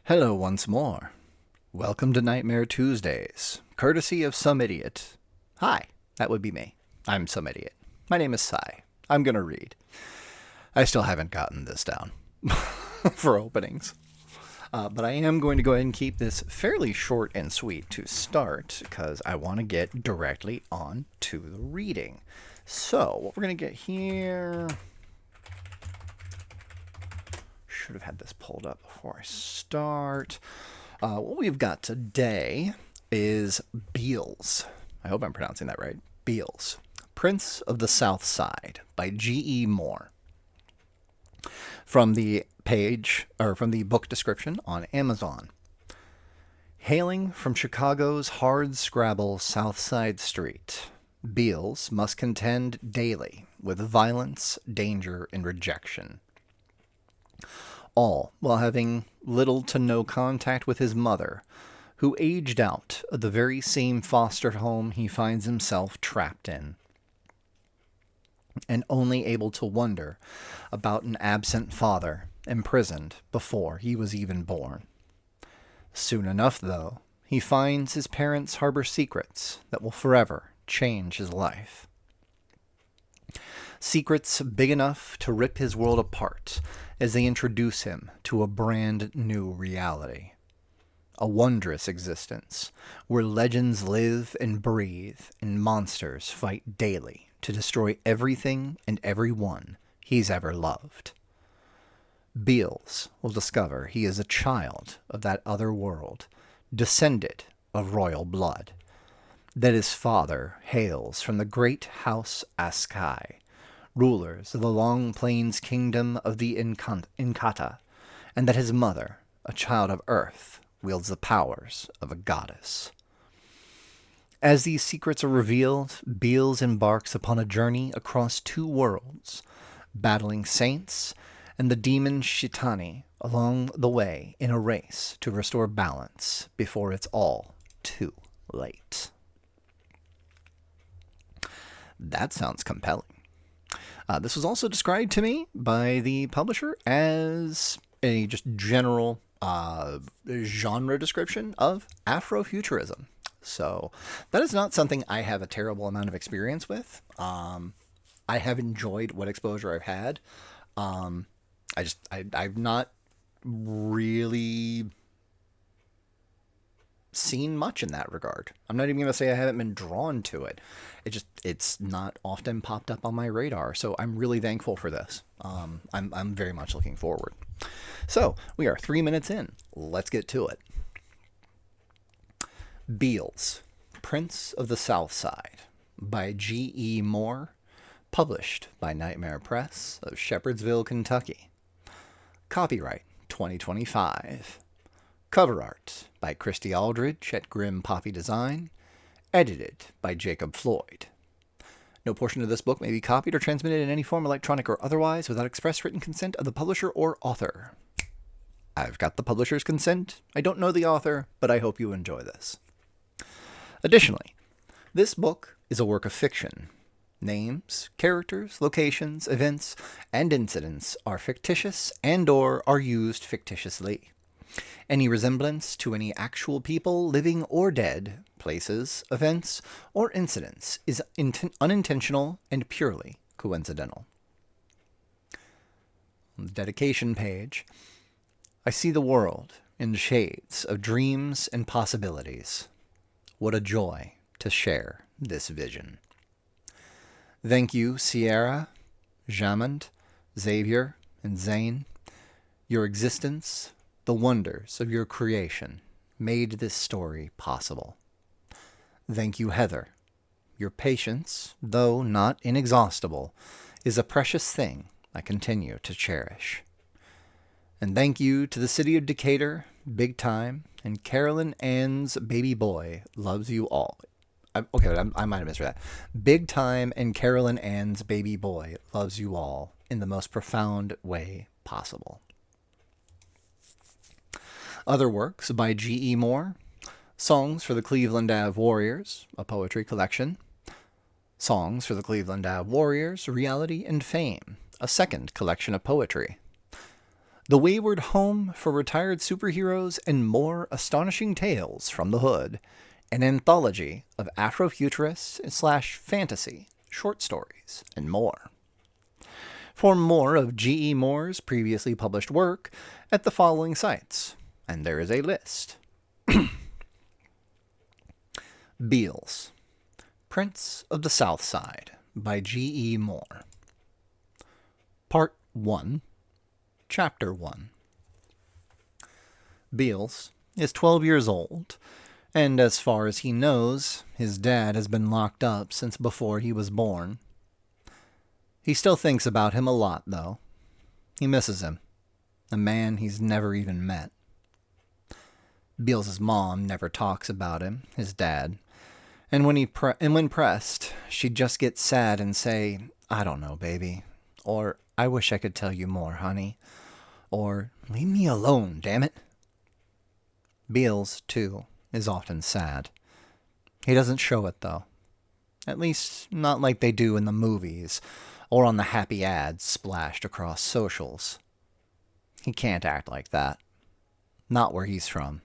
Hello once more. Welcome to Nightmare Tuesdays, courtesy of some idiot. Hi, that would be me. I'm some idiot. My name is Sai. I'm gonna read. I still haven't gotten this down for openings. But I am going to go ahead and keep this fairly short and sweet to start because I want to get directly on to the reading. So, what we're going to get here... Should have had this pulled up before I start. What we've got today is Bealz. I hope I'm pronouncing that right. Bealz. Prince of the Southside by G.E. Moore. From the book description on Amazon. Hailing from Chicago's hardscrabble Southside Street, Bealz must contend daily with violence, danger, and rejection. All while having little to no contact with his mother, who aged out of the very same foster home he finds himself trapped in, and only able to wonder about an absent father imprisoned before he was even born. Soon enough, though, he finds his parents harbor secrets that will forever change his life. Secrets big enough to rip his world apart as they introduce him to a brand new reality. A wondrous existence where legends live and breathe and monsters fight daily to destroy everything and everyone he's ever loved. Bealz will discover he is a child of that other world, descended of royal blood, that his father hails from the Great House Askai, rulers of the Long Plains kingdom of the Incata, and that his mother, a child of earth, wields the powers of a goddess. As these secrets are revealed, Bealz embarks upon a journey across two worlds, battling saints and the demon Shitani along the way in a race to restore balance before it's all too late. That sounds compelling. This was also described to me by the publisher as a just general genre description of Afrofuturism. So that is not something I have a terrible amount of experience with. I have enjoyed what exposure I've had. I've not really seen much in that regard. I'm not even going to say I haven't been drawn to it. It's not often popped up on my radar, so I'm really thankful for this. I'm very much looking forward. So, we are 3 minutes in. Let's get to it. Bealz, Prince of the Southside by G.E. Moore, published by Nightmare Press of Shepherdsville, Kentucky. Copyright 2025. Cover art by Christy Aldridge at Grim Poppy Design. Edited by Jacob Floyd. No portion of this book may be copied or transmitted in any form, electronic or otherwise, without express written consent of the publisher or author. I've got the publisher's consent. I don't know the author, but I hope you enjoy this. Additionally, this book is a work of fiction. Names, characters, locations, events, and incidents are fictitious and/or are used fictitiously. Any resemblance to any actual people, living or dead, places, events, or incidents is unintentional and purely coincidental. On the dedication page, I see the world in shades of dreams and possibilities. What a joy to share this vision. Thank you, Sierra, Jamond, Xavier, and Zane. Your existence, the wonders of your creation, made this story possible. Thank you, Heather. Your patience, though not inexhaustible, is a precious thing I continue to cherish. And thank you to the city of Decatur, Big Time, and Carolyn Ann's baby boy loves you all. I might have misread that. Big Time and Carolyn Ann's baby boy loves you all in the most profound way possible. Other works by G.E. Moore. Songs for the Cleveland Ave Warriors, a poetry collection. Songs for the Cleveland Ave Warriors, Reality and Fame, a second collection of poetry. the wayward home for retired superheroes and more astonishing tales from the hood, an anthology of Afrofuturist/fantasy, short stories, and more. For more of G.E. Moore's previously published work at the following sites, and there is a list. Bealz, Prince of the Southside by G.E. Moore. Part 1, Chapter 1. Bealz is 12 years old, and as far as he knows, his dad has been locked up since before he was born. He still thinks about him a lot, though. He misses him, a man he's never even met. Bealz's mom never talks about him, his dad, and when pressed, she'd just get sad and say, "I don't know, baby," or "I wish I could tell you more, honey," or "Leave me alone, damn it." Bealz, too, is often sad. He doesn't show it, though. At least, not like they do in the movies, or on the happy ads splashed across socials. He can't act like that. Not where he's from.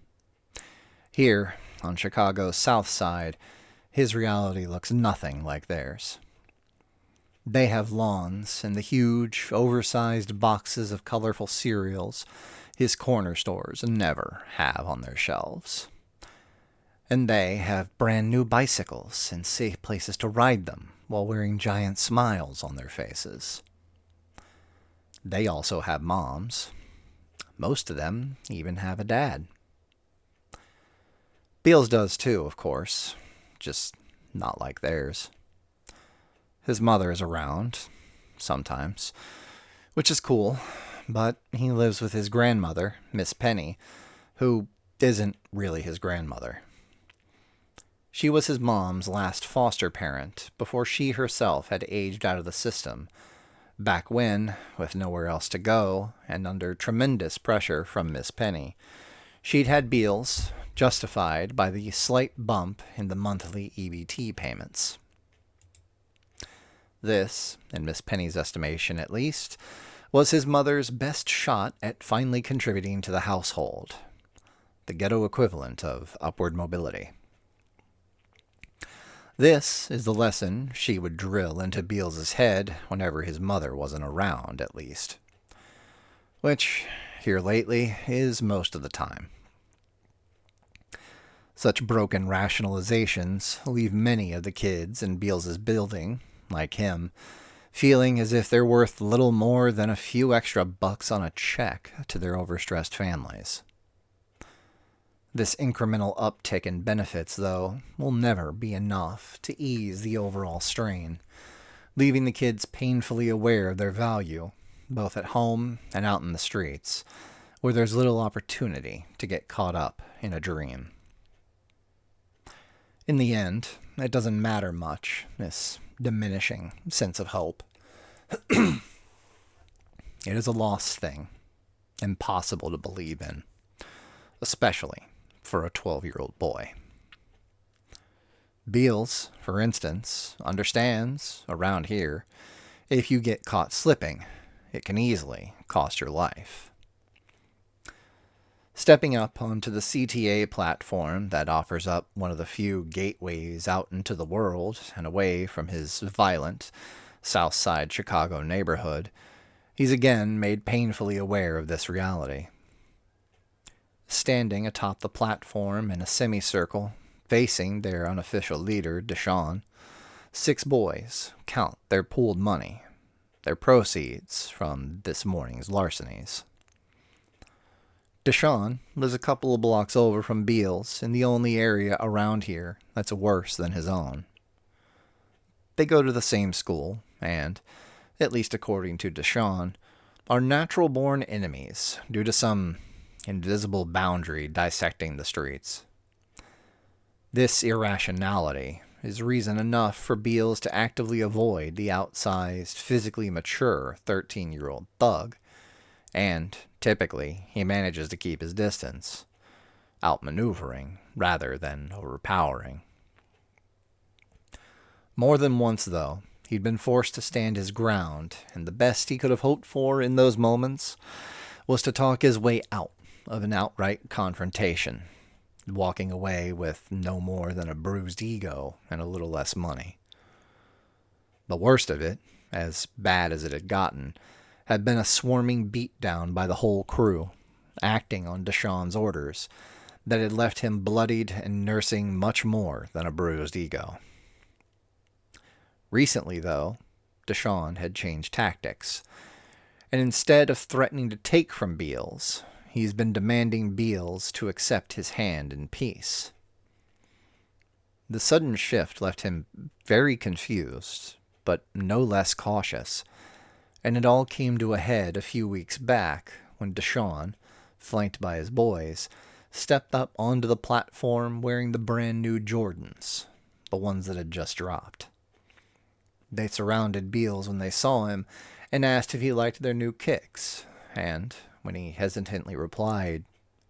Here, on Chicago's South Side, his reality looks nothing like theirs. They have lawns and the huge, oversized boxes of colorful cereals his corner stores never have on their shelves. And they have brand new bicycles and safe places to ride them while wearing giant smiles on their faces. They also have moms. Most of them even have a dad. Bealz does too, of course, just not like theirs. His mother is around, sometimes, which is cool, but he lives with his grandmother, Miss Penny, who isn't really his grandmother. She was his mom's last foster parent before she herself had aged out of the system, back when, with nowhere else to go, and under tremendous pressure from Miss Penny, she'd had Bealz, justified by the slight bump in the monthly EBT payments. This, in Miss Penny's estimation at least, was his mother's best shot at finally contributing to the household, the ghetto equivalent of upward mobility. This is the lesson she would drill into Bealz's head whenever his mother wasn't around, at least. Which, here lately, is most of the time. Such broken rationalizations leave many of the kids in Bealz's building, like him, feeling as if they're worth little more than a few extra bucks on a check to their overstressed families. This incremental uptick in benefits, though, will never be enough to ease the overall strain, leaving the kids painfully aware of their value, both at home and out in the streets, where there's little opportunity to get caught up in a dream. In the end, it doesn't matter much, this diminishing sense of hope. It is a lost thing, impossible to believe in, especially for a 12-year-old boy. Bealz, for instance, understands, around here, if you get caught slipping, it can easily cost your life. Stepping up onto the CTA platform that offers up one of the few gateways out into the world and away from his violent Southside Chicago neighborhood, he's again made painfully aware of this reality. Standing atop the platform in a semicircle, facing their unofficial leader, Deshawn, 6 boys count their pooled money, their proceeds from this morning's larcenies. Deshawn lives a couple of blocks over from Bealz in the only area around here that's worse than his own. They go to the same school, and, at least according to Deshawn, are natural-born enemies due to some invisible boundary dissecting the streets. This irrationality is reason enough for Bealz to actively avoid the outsized, physically mature 13-year-old thug, and, typically, he manages to keep his distance, outmaneuvering rather than overpowering. More than once, though, he'd been forced to stand his ground, and the best he could have hoped for in those moments was to talk his way out of an outright confrontation, walking away with no more than a bruised ego and a little less money. The worst of it, as bad as it had gotten, had been a swarming beatdown by the whole crew, acting on Deshawn's orders, that had left him bloodied and nursing much more than a bruised ego. Recently, though, Deshawn had changed tactics, and instead of threatening to take from Bealz, he's been demanding Bealz to accept his hand in peace. The sudden shift left him very confused, but no less cautious, and it all came to a head a few weeks back when Deshawn, flanked by his boys, stepped up onto the platform wearing the brand new Jordans, the ones that had just dropped. They surrounded Bealz when they saw him and asked if he liked their new kicks, and when he hesitantly replied,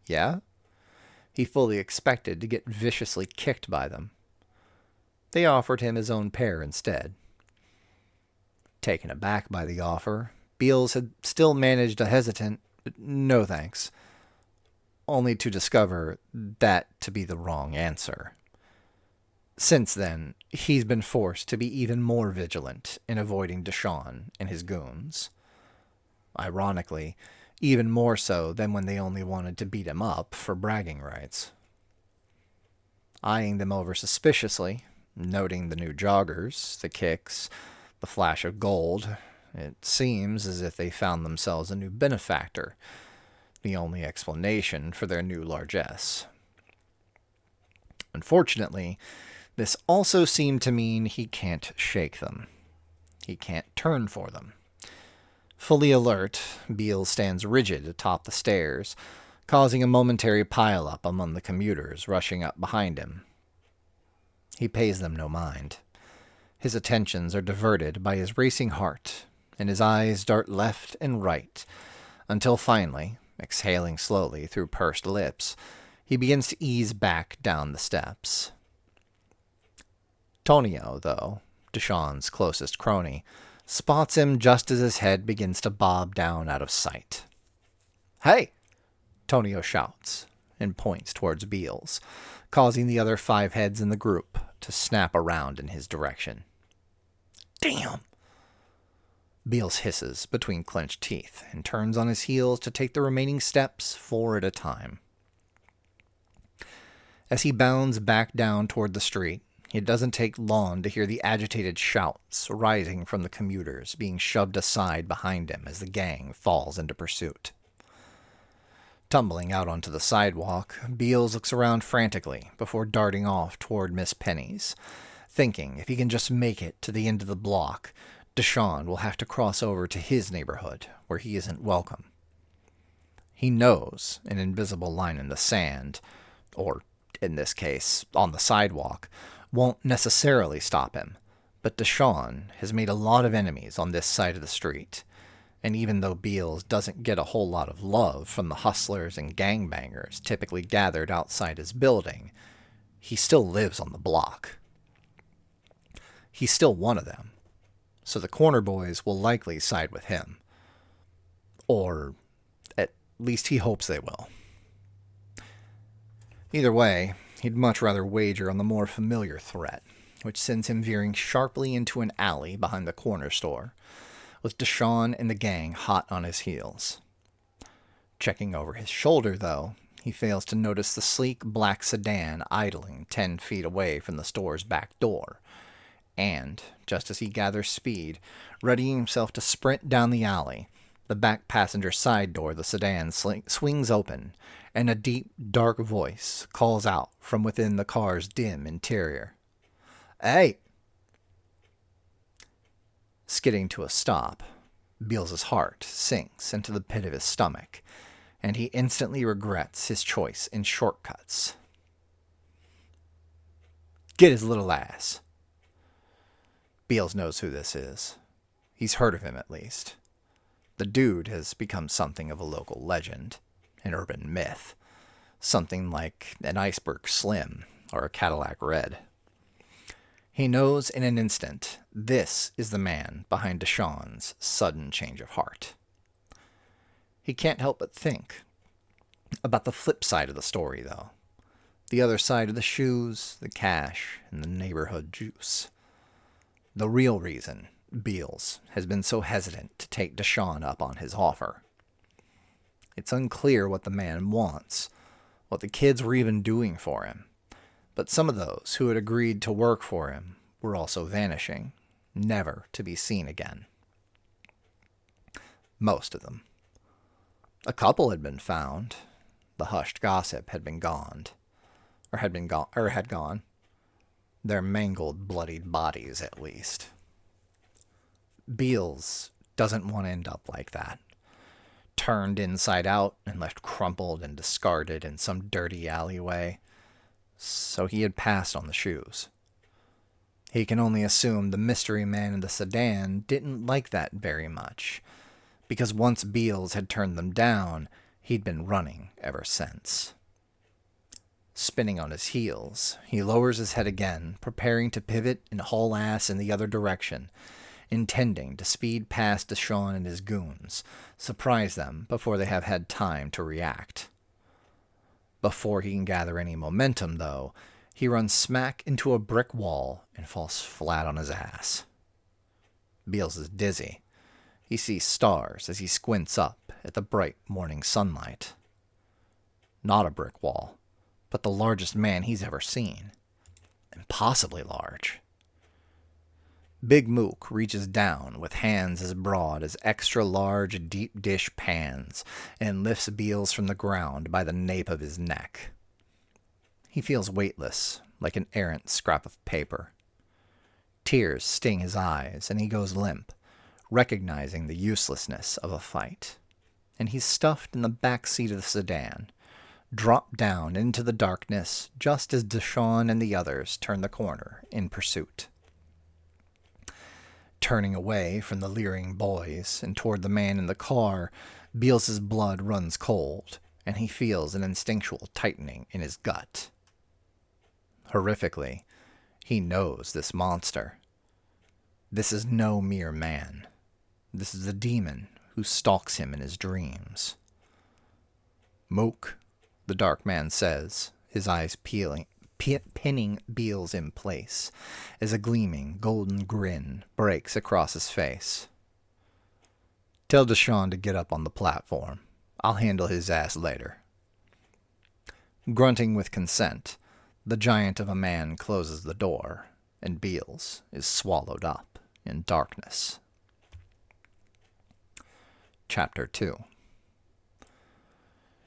"Yeah," he fully expected to get viciously kicked by them. They offered him his own pair instead. Taken aback by the offer, Bealz had still managed a hesitant, "No thanks," only to discover that to be the wrong answer. Since then, he's been forced to be even more vigilant in avoiding Deshawn and his goons. Ironically, even more so than when they only wanted to beat him up for bragging rights. Eyeing them over suspiciously, noting the new joggers, the kicks, the flash of gold, it seems as if they found themselves a new benefactor, the only explanation for their new largesse. Unfortunately, this also seemed to mean he can't shake them. He can't turn for them. Fully alert, Bealz stands rigid atop the stairs, causing a momentary pile-up among the commuters rushing up behind him. He pays them no mind. His attentions are diverted by his racing heart, and his eyes dart left and right, until finally, exhaling slowly through pursed lips, he begins to ease back down the steps. Tonio, though, Deshawn's closest crony, spots him just as his head begins to bob down out of sight. "Hey!" Tonio shouts, and points towards Bealz, causing the other 5 heads in the group to snap around in his direction. "Damn!" Bealz hisses between clenched teeth and turns on his heels to take the remaining steps 4 at a time. As he bounds back down toward the street, it doesn't take long to hear the agitated shouts rising from the commuters being shoved aside behind him as the gang falls into pursuit. Tumbling out onto the sidewalk, Bealz looks around frantically before darting off toward Miss Penny's, thinking if he can just make it to the end of the block, Deshawn will have to cross over to his neighborhood, where he isn't welcome. He knows an invisible line in the sand, or in this case, on the sidewalk, won't necessarily stop him, but Deshawn has made a lot of enemies on this side of the street, and even though Bealz doesn't get a whole lot of love from the hustlers and gangbangers typically gathered outside his building, he still lives on the block. He's still one of them, so the corner boys will likely side with him. Or at least he hopes they will. Either way, he'd much rather wager on the more familiar threat, which sends him veering sharply into an alley behind the corner store, with Deshawn and the gang hot on his heels. Checking over his shoulder, though, he fails to notice the sleek black sedan idling 10 feet away from the store's back door, and, just as he gathers speed, readying himself to sprint down the alley, the back passenger side door of the sedan swings open, and a deep, dark voice calls out from within the car's dim interior. "Hey!" Skidding to a stop, Bealz's heart sinks into the pit of his stomach, and he instantly regrets his choice in shortcuts. "Get his little ass." Bealz knows who this is. He's heard of him, at least. The dude has become something of a local legend, an urban myth, something like an Iceberg Slim or a Cadillac Red. He knows in an instant this is the man behind Deshawn's sudden change of heart. He can't help but think about the flip side of the story, though. The other side of the shoes, the cash, and the neighborhood juice. The real reason Bealz has been so hesitant to take Deshawn up on his offer. It's unclear what the man wants, what the kids were even doing for him. But some of those who had agreed to work for him were also vanishing, never to be seen again. Most of them. A couple had been found. The hushed gossip had been gone. Had gone. Their mangled, bloodied bodies, at least. Bealz doesn't want to end up like that. Turned inside out and left crumpled and discarded in some dirty alleyway. So he had passed on the shoes. He can only assume the mystery man in the sedan didn't like that very much, because once Bealz had turned them down, he'd been running ever since. Spinning on his heels, he lowers his head again, preparing to pivot and haul ass in the other direction, intending to speed past Deshawn and his goons, surprise them before they have had time to react. Before he can gather any momentum, though, he runs smack into a brick wall and falls flat on his ass. Bealz is dizzy. He sees stars as he squints up at the bright morning sunlight. Not a brick wall, but the largest man he's ever seen. Impossibly large. Big Mook reaches down with hands as broad as extra-large deep dish pans and lifts Bealz from the ground by the nape of his neck. He feels weightless, like an errant scrap of paper. Tears sting his eyes, and he goes limp, recognizing the uselessness of a fight. And he's stuffed in the back seat of the sedan, dropped down into the darkness just as Deshawn and the others turn the corner in pursuit. Turning away from the leering boys and toward the man in the car, Bealz's blood runs cold, and he feels an instinctual tightening in his gut. Horrifically, he knows this monster. This is no mere man. This is a demon who stalks him in his dreams. Mook, the dark man says, his eyes pinning Bealz in place as a gleaming golden grin breaks across his face. Tell Deshawn to get up on the platform. I'll handle his ass later. Grunting with consent, the giant of a man closes the door, and Bealz is swallowed up in darkness. Chapter 2.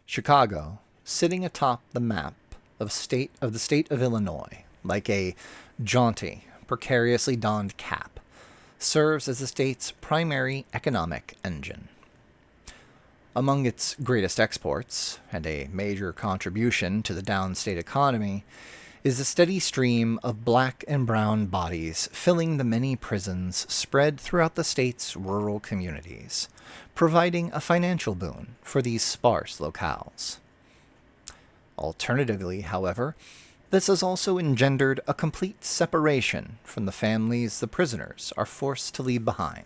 Chicago, sitting atop the map of the state of Illinois, like a jaunty, precariously donned cap, serves as the state's primary economic engine. Among its greatest exports, and a major contribution to the downstate economy, is the steady stream of black and brown bodies filling the many prisons spread throughout the state's rural communities, providing a financial boon for these sparse locales. Alternatively, however, this has also engendered a complete separation from the families the prisoners are forced to leave behind.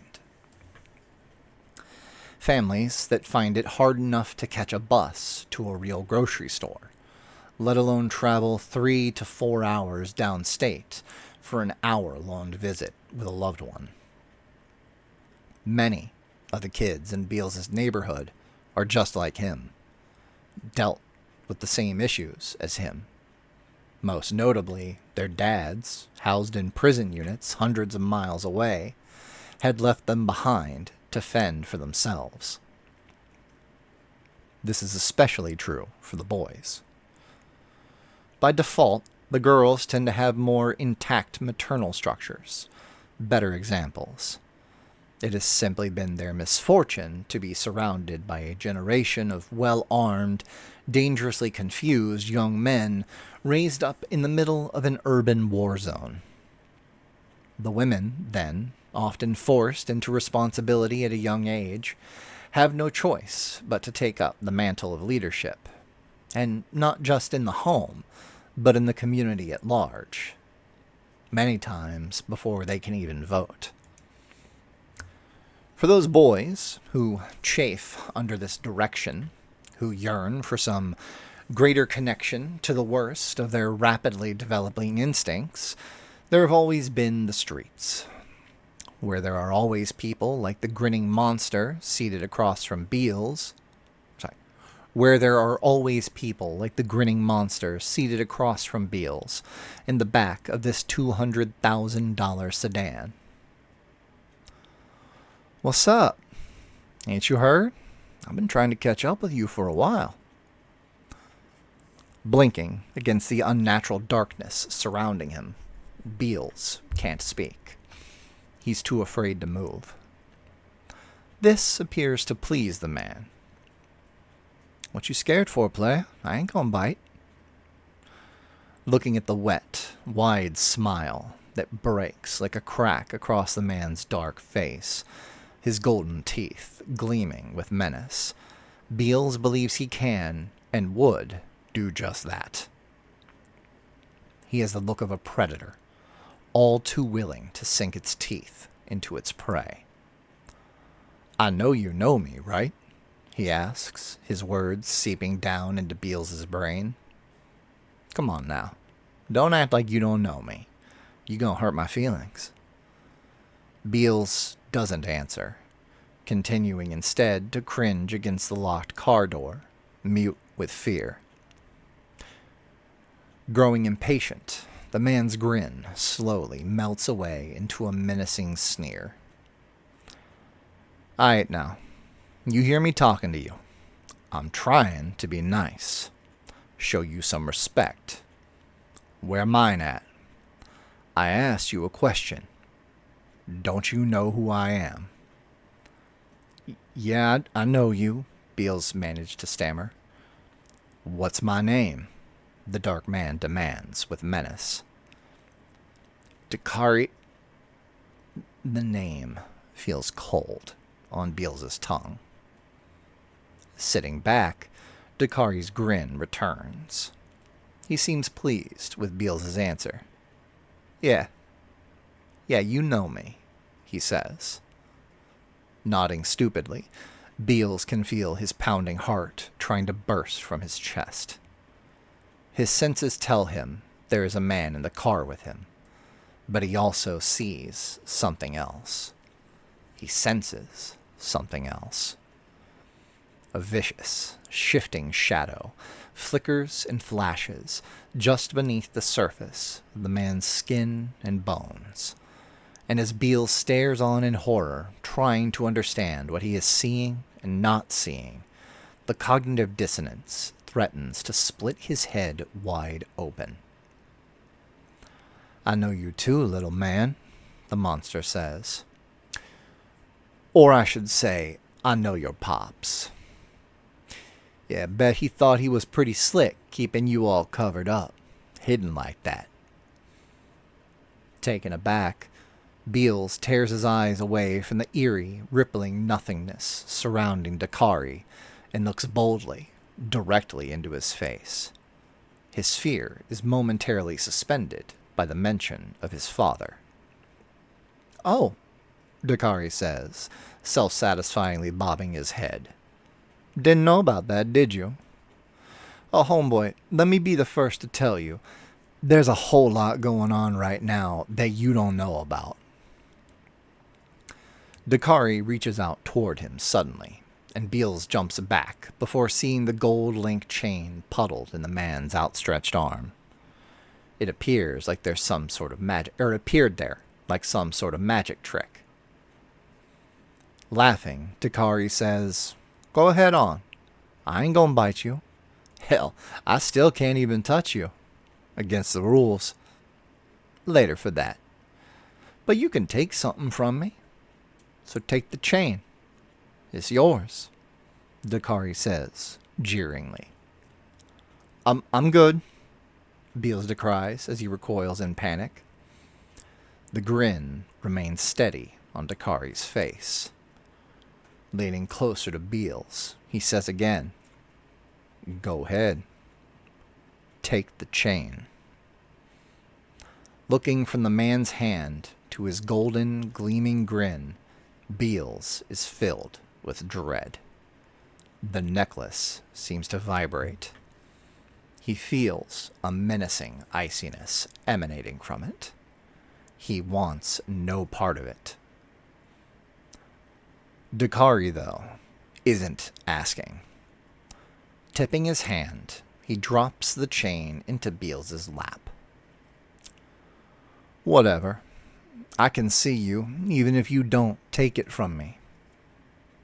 Families that find it hard enough to catch a bus to a real grocery store, let alone travel 3 to 4 hours downstate for an hour-long visit with a loved one. Many of the kids in Bealz's neighborhood are just like him, dealt with the same issues as him. Most notably, their dads, housed in prison units hundreds of miles away, had left them behind to fend for themselves. This is especially true for the boys. By default, the girls tend to have more intact maternal structures, better examples. It has simply been their misfortune to be surrounded by a generation of well-armed, dangerously confused young men raised up in the middle of an urban war zone. The women, then, often forced into responsibility at a young age, have no choice but to take up the mantle of leadership, and not just in the home, but in the community at large, many times before they can even vote. For those boys who chafe under this direction, who yearn for some greater connection to the worst of their rapidly developing instincts, there have always been the streets, where there are always people like the grinning monster seated across from Bealz. Where there are always people like the grinning monster seated across from Bealz in the back of this $200,000 sedan. What's up? Ain't you heard? I've been trying to catch up with you for a while. Blinking against the unnatural darkness surrounding him, Bealz can't speak. He's too afraid to move. This appears to please the man. What you scared for, player? I ain't gonna bite. Looking at the wet, wide smile that breaks like a crack across the man's dark face, his golden teeth gleaming with menace, Bealz believes he can and would do just that. He has the look of a predator, all too willing to sink its teeth into its prey. I know you know me, right? He asks, his words seeping down into Bealz's brain. Come on now. Don't act like you don't know me. You gonna hurt my feelings. Bealz doesn't answer, continuing instead to cringe against the locked car door, mute with fear. Growing impatient, the man's grin slowly melts away into a menacing sneer. Aight now. You hear me talking to you. I'm trying to be nice. Show you some respect. Where mine at? I asked you a question. Don't you know who I am? Yeah, I know you, Bealz managed to stammer. What's my name? The dark man demands with menace. Dakari. The name feels cold on Bealz's tongue. Sitting back, Dakari's grin returns. He seems pleased with Bealz's answer. Yeah, you know me, he says. Nodding stupidly, Bealz can feel his pounding heart trying to burst from his chest. His senses tell him there is a man in the car with him, but he also sees something else. He senses something else. A vicious, shifting shadow flickers and flashes just beneath the surface of the man's skin and bones. And as Bealz stares on in horror, trying to understand what he is seeing and not seeing, the cognitive dissonance threatens to split his head wide open. I know you too, little man, the monster says. Or I should say, I know your pops. Yeah, bet he thought he was pretty slick, keeping you all covered up, hidden like that. Taken aback, Bealz tears his eyes away from the eerie, rippling nothingness surrounding Dakari and looks boldly, directly into his face. His fear is momentarily suspended by the mention of his father. Oh, Dakari says, self-satisfyingly bobbing his head. Didn't know about that, did you? Oh, homeboy, let me be the first to tell you, there's a whole lot going on right now that you don't know about. Dakari reaches out toward him suddenly, and Bealz jumps back before seeing the gold link chain puddled in the man's outstretched arm. It appears like there's some sort of magic, or it appeared there like some sort of magic trick. Laughing, Dakari says, Go ahead on. I ain't gonna bite you. Hell, I still can't even touch you. Against the rules. Later for that. But you can take something from me. So take the chain. It's yours, Dakari says, jeeringly. I'm good, Bealz decries as he recoils in panic. The grin remains steady on Dakari's face. Leaning closer to Bealz, he says again, Go ahead. Take the chain. Looking from the man's hand to his golden, gleaming grin, Bealz is filled with dread. The necklace seems to vibrate. He feels a menacing iciness emanating from it. He wants no part of it. Dakari, though, isn't asking. Tipping his hand, he drops the chain into Bealz's lap. Whatever. I can see you, even if you don't take it from me.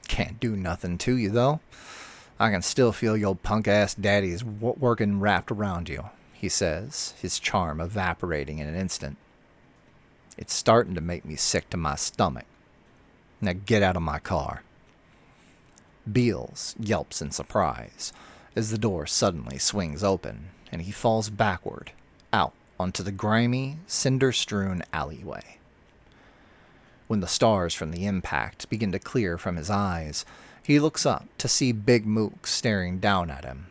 Can't do nothing to you, though. I can still feel your punk-ass daddy's working wrapped around you, he says, his charm evaporating in an instant. It's starting to make me sick to my stomach. Now get out of my car. Bealz yelps in surprise as the door suddenly swings open and he falls backward, out onto the grimy, cinder-strewn alleyway. When the stars from the impact begin to clear from his eyes, he looks up to see Big Mook staring down at him,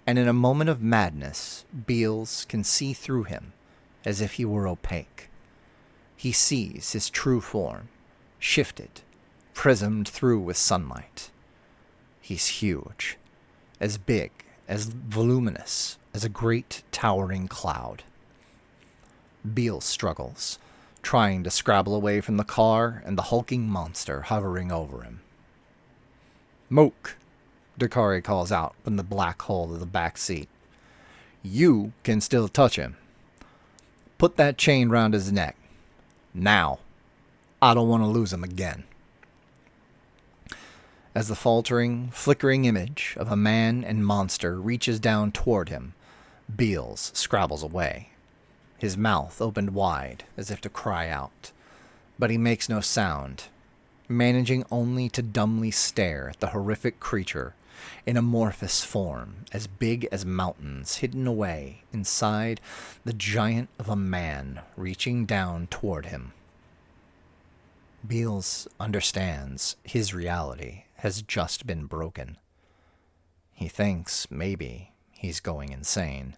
and in a moment of madness, Bealz can see through him as if he were opaque. He sees his true form, shifted, prismed through with sunlight. He's huge, as big, as voluminous as a great towering cloud. Bealz struggles, trying to scrabble away from the car and the hulking monster hovering over him. Mook, Dakari calls out from the black hole of the back seat. You can still touch him. Put that chain round his neck. Now. I don't want to lose him again. As the faltering, flickering image of a man and monster reaches down toward him, Bealz scrabbles away, his mouth opened wide as if to cry out, but he makes no sound, managing only to dumbly stare at the horrific creature in amorphous form as big as mountains hidden away inside the giant of a man reaching down toward him. Bealz understands his reality has just been broken. He thinks maybe he's going insane.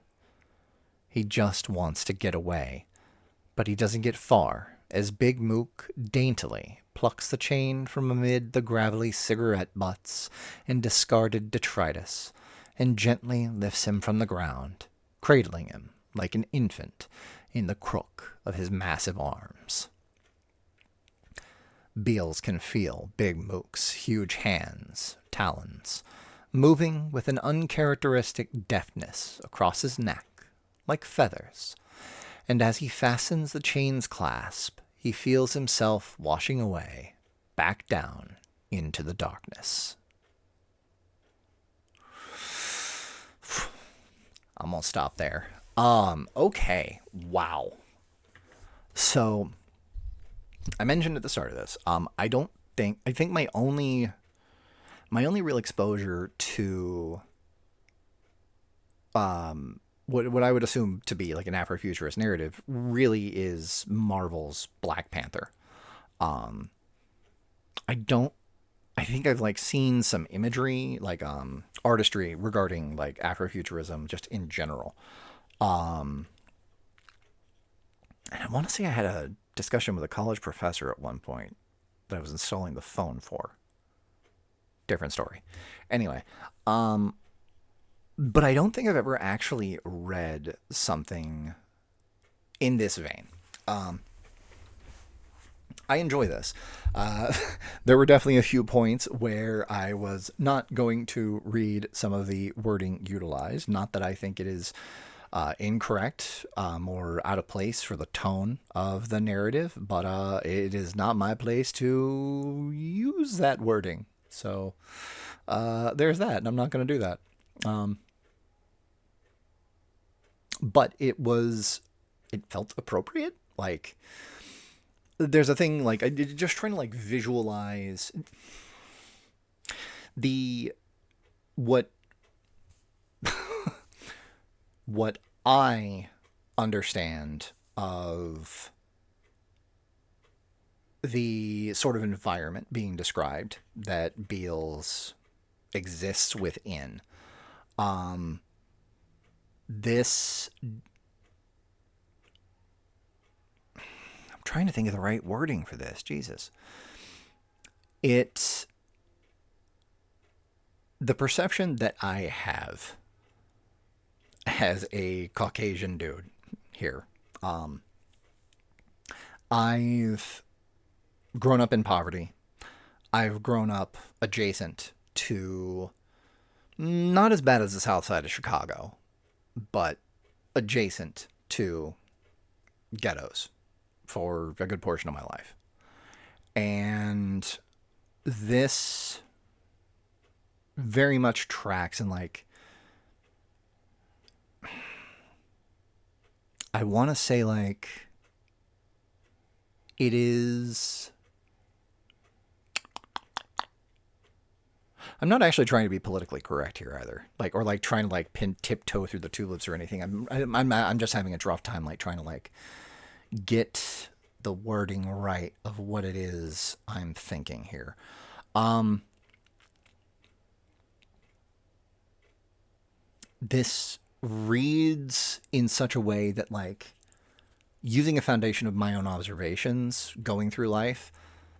He just wants to get away, but he doesn't get far as Big Mook daintily plucks the chain from amid the gravelly cigarette butts and discarded detritus and gently lifts him from the ground, cradling him like an infant in the crook of his massive arms. Bealz can feel Big Mook's huge hands, talons, moving with an uncharacteristic deftness across his neck, like feathers, and as he fastens the chain's clasp, he feels himself washing away, back down into the darkness. I'm gonna stop there. Okay, wow. So, I mentioned at the start of this, I think my only real exposure to what I would assume to be like an Afrofuturist narrative really is Marvel's Black Panther. I think I've like seen some imagery, like artistry regarding like Afrofuturism just in general. And I want to say I had a discussion with a college professor at one point that I was installing the phone for. Different story. Anyway, but I don't think I've ever actually read something in this vein. I enjoy this. There were definitely a few points where I was not going to read some of the wording utilized. Not that I think it is incorrect or out of place for the tone of the narrative, but it is not my place to use that wording. So there's that, and I'm not going to do that. But it felt appropriate. Like, there's a thing, like, I just trying to, like, visualize what I understand of the sort of environment being described that Bealz exists within. This, I'm trying to think of the right wording for this. Jesus. It, the perception that I have as a Caucasian dude here, um, I've grown up in poverty. I've grown up adjacent to, not as bad as the Southside of Chicago, but adjacent to ghettos for a good portion of my life. And this very much tracks, and like, I want to say like it is, I'm not actually trying to be politically correct here either, like, or like trying to like pin tiptoe through the tulips or anything. I'm just having a rough time like trying to like get the wording right of what it is I'm thinking here. Um, this reads in such a way that like, using a foundation of my own observations going through life,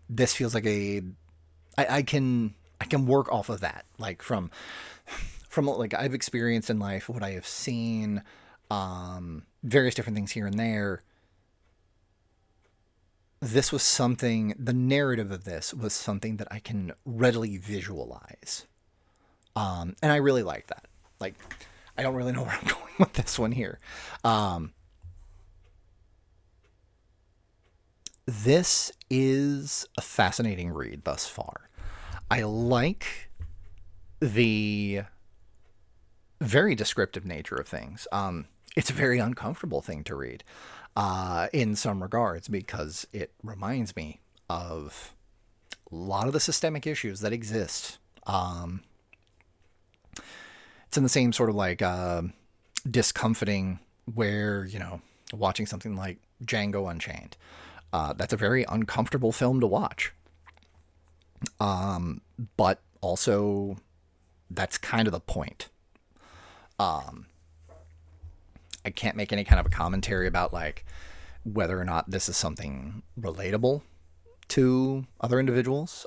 this feels like I can work off of that, like from like I've experienced in life, what I have seen, various different things here and there. This was something, the narrative of this was something that I can readily visualize. And I really like that. Like, I don't really know where I'm going with this one here. Um, this is a fascinating read thus far. I like the very descriptive nature of things. It's a very uncomfortable thing to read in some regards, because it reminds me of a lot of the systemic issues that exist. It's in the same sort of like discomforting where, watching something like Django Unchained. That's a very uncomfortable film to watch. But also, that's kind of the point. Um, I can't make any kind of a commentary about like whether or not this is something relatable to other individuals.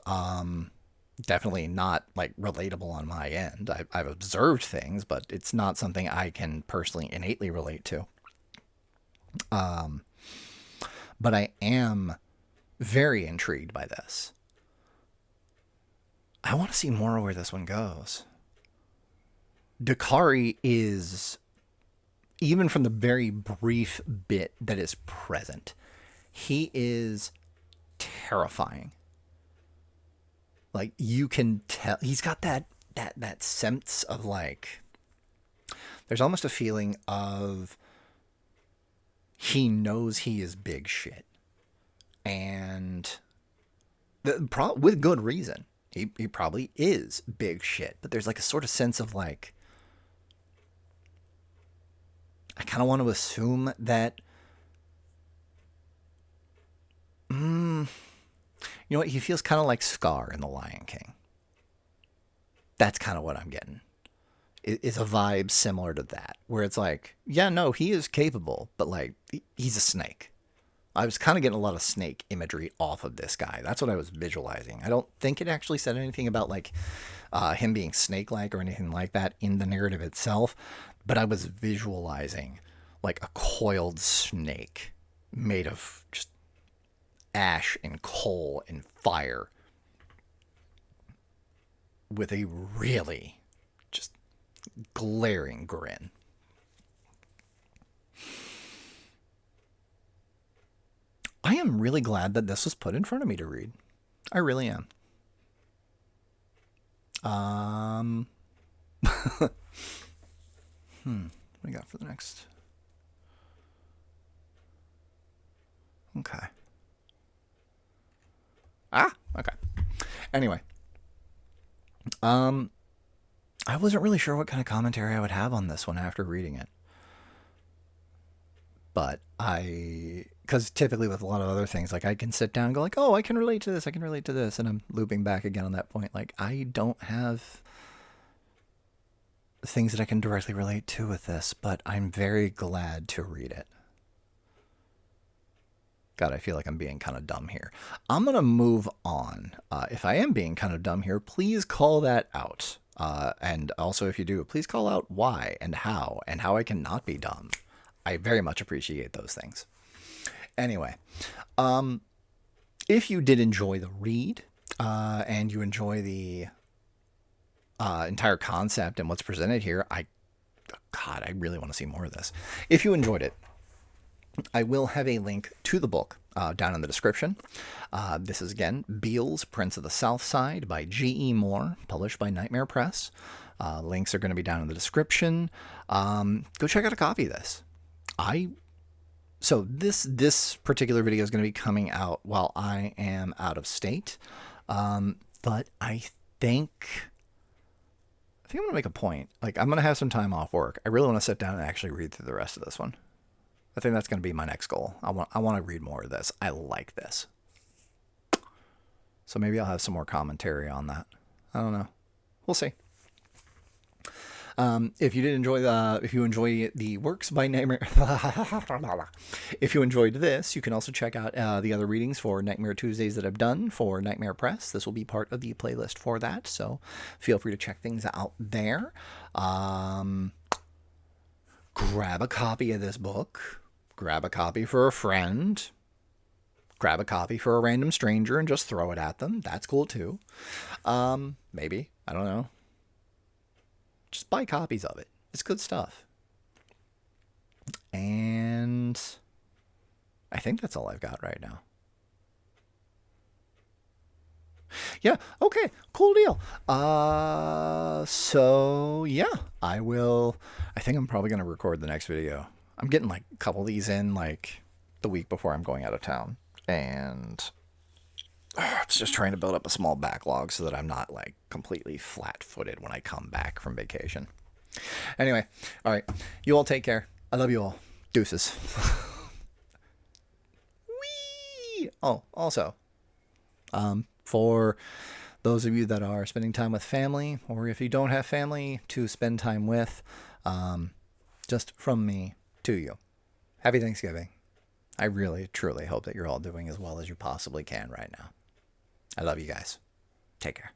Definitely not like relatable on my end. I've observed things, but it's not something I can personally innately relate to. Um, but I am very intrigued by this. I want to see more of where this one goes. Dakari is, even from the very brief bit that is present, he is terrifying. Like, you can tell he's got that sense of like, there's almost a feeling of he knows he is big shit, and with good reason. He probably is big shit, but there's like a sort of sense of like, I kind of want to assume that, you know what, he feels kind of like Scar in The Lion King. That's kind of what I'm getting. Is a vibe similar to that, where it's like, yeah, no, he is capable, but like, he's a snake. I was kind of getting a lot of snake imagery off of this guy. That's what I was visualizing. I don't think it actually said anything about like him being snake-like or anything like that in the narrative itself, but I was visualizing like a coiled snake made of just ash and coal and fire, with a really just glaring grin. I am really glad that this was put in front of me to read. I really am. What do we got for the next? Okay. Okay. Anyway, I wasn't really sure what kind of commentary I would have on this one after reading it. But because typically with a lot of other things, like I can sit down and go like, oh, I can relate to this, I can relate to this, and I'm looping back again on that point. Like, I don't have things that I can directly relate to with this, but I'm very glad to read it. God, I feel like I'm being kind of dumb here. I'm going to move on. If I am being kind of dumb here, please call that out. And also, if you do, please call out why and how I cannot be dumb. I very much appreciate those things. Anyway, if you did enjoy the read and you enjoy the entire concept and what's presented here, I really want to see more of this. If you enjoyed it, I will have a link to the book down in the description. This is, again, Bealz, Prince of the Southside by G.E. Moore, published by Nightmare Press. Links are going to be down in the description. Go check out a copy of this. So this particular video is going to be coming out while I am out of state. But I think I'm going to make a point. Like, I'm going to have some time off work. I really want to sit down and actually read through the rest of this one. I think that's going to be my next goal. I want to read more of this. I like this. So maybe I'll have some more commentary on that. I don't know. We'll see. If you enjoy the works by Nightmare, if you enjoyed this, you can also check out the other readings for Nightmare Tuesdays that I've done for Nightmare Press. This will be part of the playlist for that, so feel free to check things out there. Grab a copy of this book. Grab a copy for a friend. Grab a copy for a random stranger and just throw it at them. That's cool too. Maybe. I don't know. Just buy copies of it. It's good stuff. And I think that's all I've got right now. Yeah, okay, cool deal. So yeah, I think I'm probably gonna record the next video. I'm getting like a couple of these in like the week before I'm going out of town, and it's just trying to build up a small backlog so that I'm not like completely flat-footed when I come back from vacation. Anyway, all right, you all take care. I love you all. Deuces. Whee! Oh, also, for those of you that are spending time with family, or if you don't have family to spend time with, just from me to you, happy Thanksgiving. I really, truly hope that you're all doing as well as you possibly can right now. I love you guys. Take care.